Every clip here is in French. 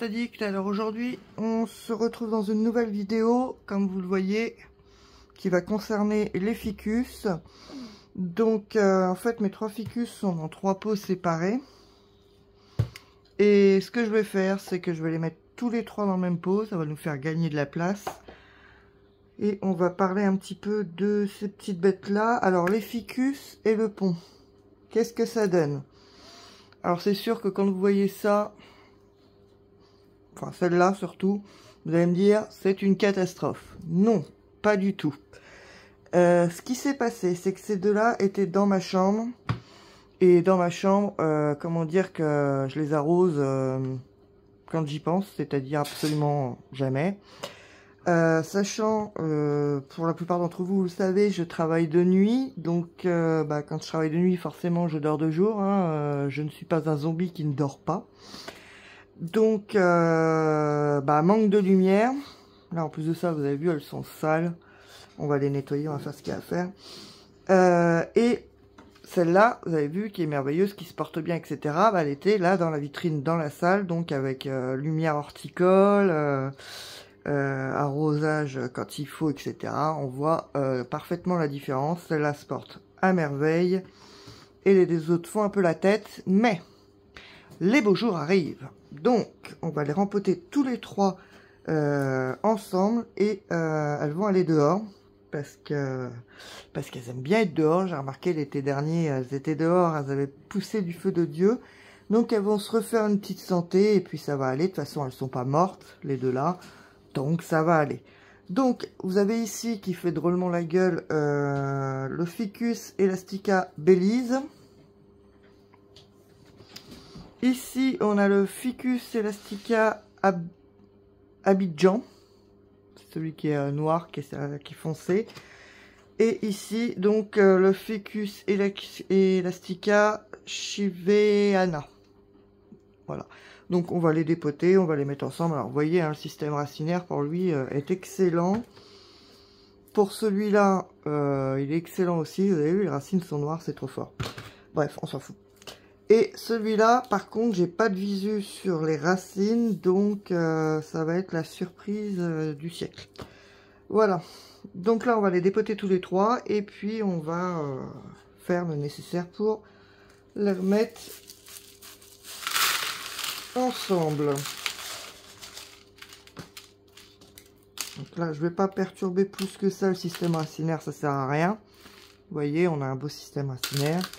Addict. Alors aujourd'hui on se retrouve dans une nouvelle vidéo, comme vous le voyez, qui va concerner les ficus. Donc en fait mes trois ficus sont en trois pots séparés. Et ce que je vais faire, c'est que je vais les mettre tous les trois dans le même pot, ça va nous faire gagner de la place. Et on va parler un petit peu de ces petites bêtes là. Alors les ficus et le pont, qu'est-ce que ça donne? Alors c'est sûr que quand vous voyez ça, enfin celle-là surtout, vous allez me dire c'est une catastrophe. Non, pas du tout. Ce qui s'est passé, c'est que ces deux-là étaient dans ma chambre. Et dans ma chambre, comment dire que je les arrose quand j'y pense, c'est-à-dire absolument jamais. Sachant, pour la plupart d'entre vous, vous le savez, je travaille de nuit. Donc quand je travaille de nuit, forcément je dors de jour, hein, je ne suis pas un zombie qui ne dort pas. Donc manque de lumière. Là en plus de ça, vous avez vu, elles sont sales. On va les nettoyer, on va faire ce qu'il y a à faire. Et celle-là, vous avez vu, qui est merveilleuse, qui se porte bien, etc. Elle était là dans la vitrine, dans la salle, donc avec lumière horticole, arrosage quand il faut, etc. On voit parfaitement la différence. Celle-là se porte à merveille. Et les autres font un peu la tête. Mais les beaux jours arrivent. Donc, on va les rempoter tous les trois ensemble. Et elles vont aller dehors. Parce qu'elles aiment bien être dehors. J'ai remarqué l'été dernier, elles étaient dehors, elles avaient poussé du feu de Dieu. Donc elles vont se refaire une petite santé et puis ça va aller. De toute façon, elles sont pas mortes, les deux là. Donc ça va aller. Donc vous avez ici qui fait drôlement la gueule le Ficus Elastica Belize. Ici on a le Ficus Elastica Abidjan. Celui qui est noir, qui est foncé. Et ici, donc, le Ficus Elastica Chiveana. Voilà. Donc, on va les dépoter, on va les mettre ensemble. Alors, vous voyez, hein, le système racinaire, pour lui, est excellent. Pour celui-là, il est excellent aussi. Vous avez vu, les racines sont noires, c'est trop fort. Bref, on s'en fout. Et celui-là, par contre, j'ai pas de visu sur les racines, donc ça va être la surprise du siècle. Voilà. Donc là, on va les dépoter tous les trois, et puis on va faire le nécessaire pour les remettre ensemble. Donc là, je vais pas perturber plus que ça le système racinaire, ça sert à rien. Vous voyez, on a un beau système racinaire.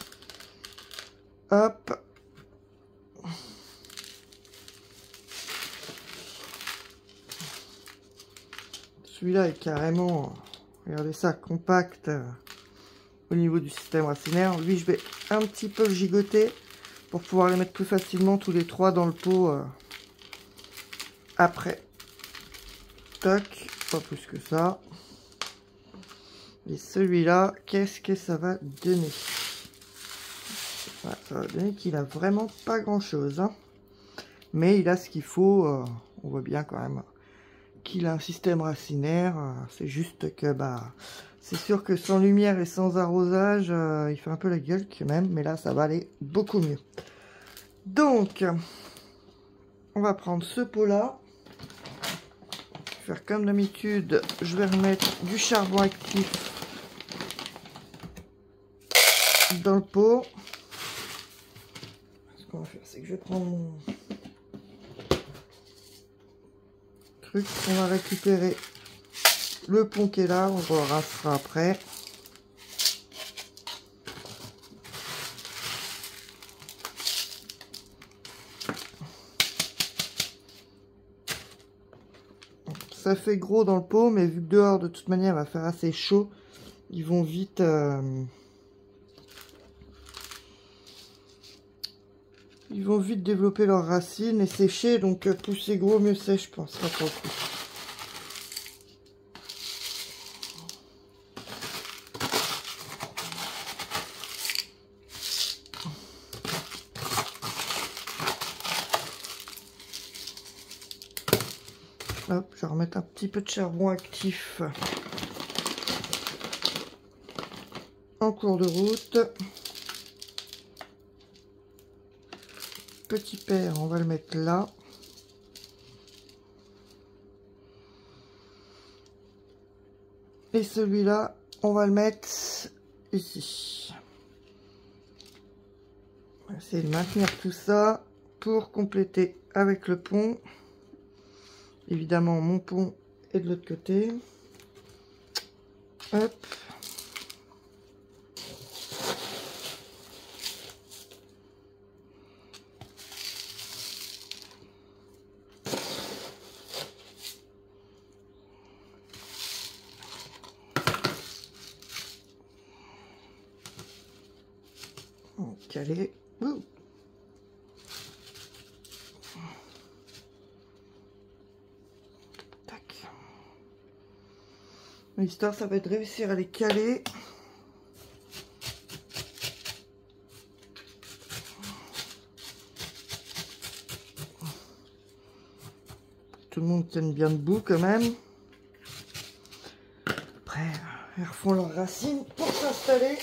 Hop. Celui-là est carrément, regardez ça, compact au niveau du système racinaire. Lui, je vais un petit peu le gigoter pour pouvoir les mettre plus facilement tous les trois dans le pot après. Toc, pas plus que ça. Et celui-là, qu'est-ce que ça va donner? Voilà, ça va donner qu'il a vraiment pas grand chose, hein. Mais il a ce qu'il faut. On voit bien quand même qu'il a un système racinaire. C'est juste que c'est sûr que sans lumière et sans arrosage, il fait un peu la gueule quand même. Mais là, ça va aller beaucoup mieux. Donc, on va prendre ce pot-là. Faire comme d'habitude, je vais remettre du charbon actif dans le pot. Ce qu'on va faire, c'est que je vais prendre mon truc. On va récupérer le pont qui est là. On le rassera après. Ça fait gros dans le pot, mais vu que dehors de toute manière il va faire assez chaud, ils vont vite développer leurs racines et sécher. Donc plus c'est gros, mieux c'est, je pense. Pas trop le coup. Hop, je vais remettre un petit peu de charbon actif en cours de route. Petit père, on va le mettre là. Et celui-là, on va le mettre ici. On va essayer de maintenir tout ça pour compléter avec le pont. Évidemment, mon pont est de l'autre côté. Hop. Calé. Tac. L'histoire, ça va être de réussir à les caler. Tout le monde tienne bien debout quand même. Après, ils refont leurs racines pour s'installer.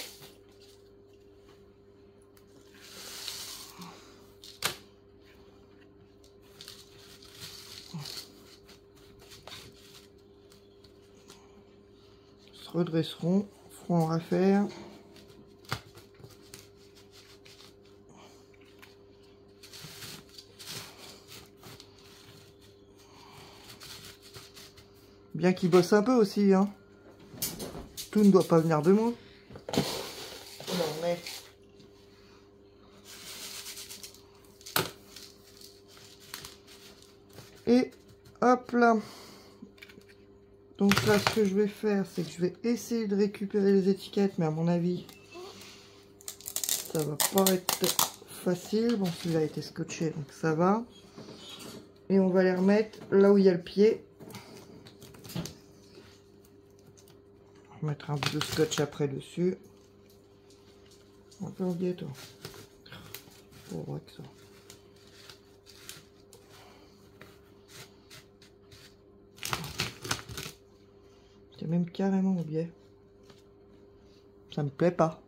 Redresseront, feront en raffaire. Bien qu'ils bossent un peu aussi, hein. Tout ne doit pas venir de moi. Non, mais... Et hop là. Donc là, ce que je vais faire, c'est que je vais essayer de récupérer les étiquettes, mais à mon avis, ça va pas être facile. Bon, celui-là a été scotché, donc ça va. Et on va les remettre là où il y a le pied. On va mettre un peu de scotch après dessus. On peut oublier toi. Faut voir que ça. C'est même carrément oublié. Ça me plaît pas.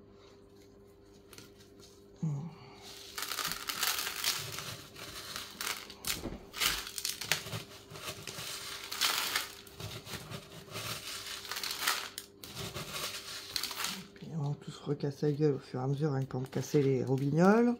Puis on va tous recasser la gueule au fur et à mesure, hein, pour me casser les robignoles.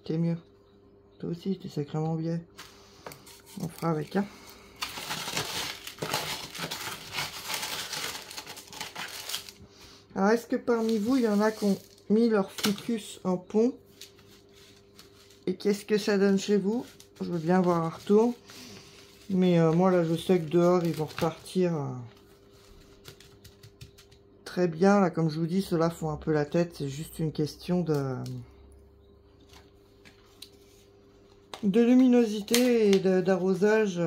T'es mieux. Toi aussi, t'es sacrément bien. On fera avec, hein. Alors, est-ce que parmi vous, il y en a qui ont mis leur ficus en pont? Et qu'est-ce que ça donne chez vous? Je veux bien voir un retour. Mais moi, là, je sais que dehors, ils vont repartir très bien. Là, comme je vous dis, ceux-là font un peu la tête. C'est juste une question de luminosité et d'arrosage.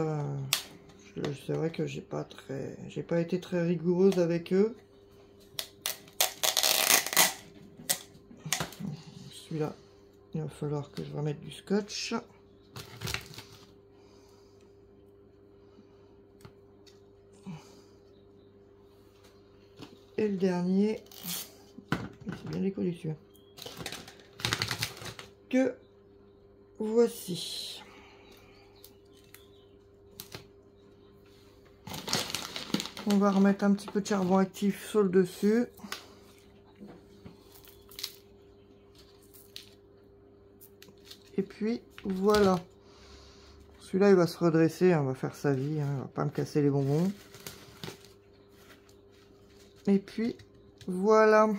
C'est vrai que j'ai pas été très rigoureuse avec eux. Celui-là, il va falloir que je remette du scotch. Et le dernier, c'est bien décollé celui-là, que voici. On va remettre un petit peu de charbon actif sur le dessus. Et puis voilà. Celui-là, il va se redresser, hein, on va faire sa vie, hein, il va pas me casser les bonbons. Et puis voilà.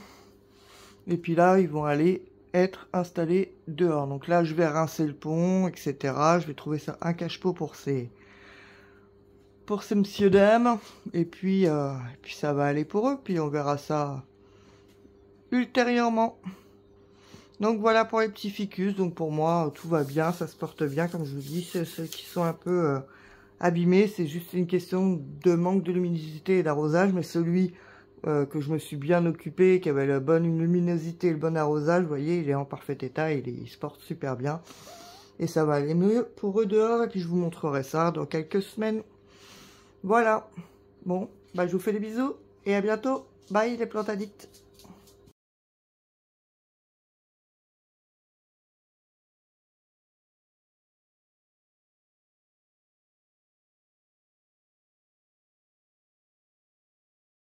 Et puis là, ils vont aller être installés dehors. Donc là, je vais rincer le pont, etc. Je vais trouver ça un cache-pot pour ces messieurs dames. Et puis ça va aller pour eux. Puis on verra ça ultérieurement. Donc voilà pour les petits ficus. Donc pour moi, tout va bien, ça se porte bien. Comme je vous dis, ceux qui sont un peu abîmés, c'est juste une question de manque de luminosité et d'arrosage. Mais celui que je me suis bien occupé, qui avait la bonne luminosité et le bon arrosage, vous voyez, il est en parfait état, il se porte super bien. Et ça va aller mieux pour eux dehors. Et puis je vous montrerai ça dans quelques semaines. Voilà. Bon, bah, je vous fais des bisous. Et à bientôt. Bye les plantes addicts.